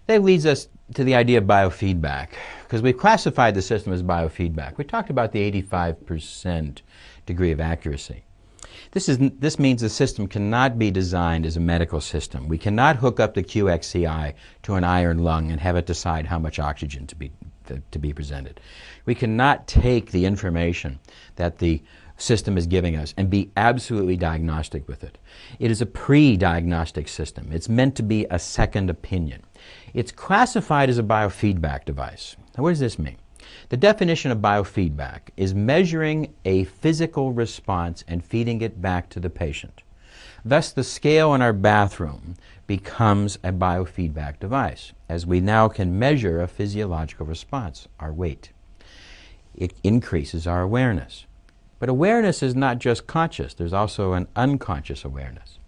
That leads us to the idea of biofeedback, because we've classified the system as biofeedback. We talked about the 85% degree of accuracy. This means the system cannot be designed as a medical system. We cannot hook up the QXCI to an iron lung and have it decide how much oxygen to be presented. We cannot take the information that the system is giving us and be absolutely diagnostic with it. It is a pre-diagnostic system. It's meant to be a second opinion. It's classified as a biofeedback device. Now, what does this mean? The definition of biofeedback is measuring a physical response and feeding it back to the patient. Thus, the scale in our bathroom becomes a biofeedback device, as we now can measure a physiological response, our weight. It increases our awareness. But awareness is not just conscious, there's also an unconscious awareness.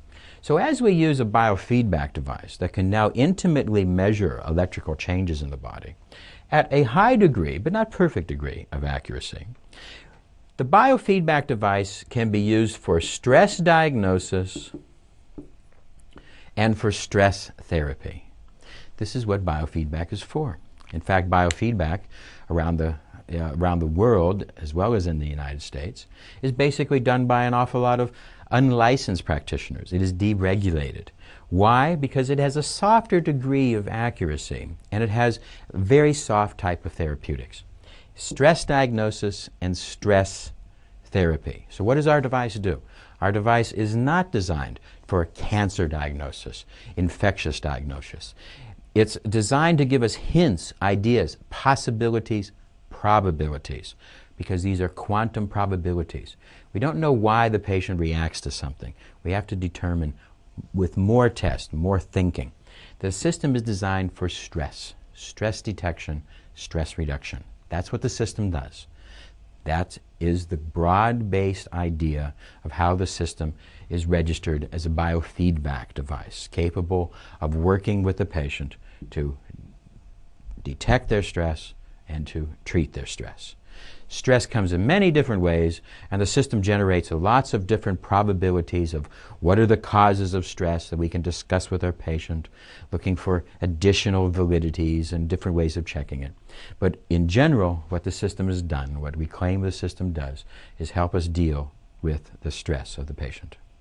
So as we use a biofeedback device that can now intimately measure electrical changes in the body, at a high degree, but not perfect degree, of accuracy, the biofeedback device can be used for stress diagnosis and for stress therapy. This is what biofeedback is for. In fact, biofeedback around the world, as well as in the United States, is basically done by an awful lot of unlicensed practitioners. It is deregulated. Why? Because it has a softer degree of accuracy, and it has a very soft type of therapeutics. Stress diagnosis and stress therapy. So what does our device do? Our device is not designed for cancer diagnosis, infectious diagnosis. It's designed to give us hints, ideas, possibilities, probabilities, because these are quantum probabilities. We don't know why the patient reacts to something. We have to determine with more tests, more thinking. The system is designed for stress detection, stress reduction. That's what the system does. That is the broad-based idea of how the system is registered as a biofeedback device, capable of working with the patient to detect their stress and to treat their stress. Stress comes in many different ways, and the system generates lots of different probabilities of what are the causes of stress that we can discuss with our patient, looking for additional validities and different ways of checking it. But in general, what the system has done, what we claim the system does, is help us deal with the stress of the patient.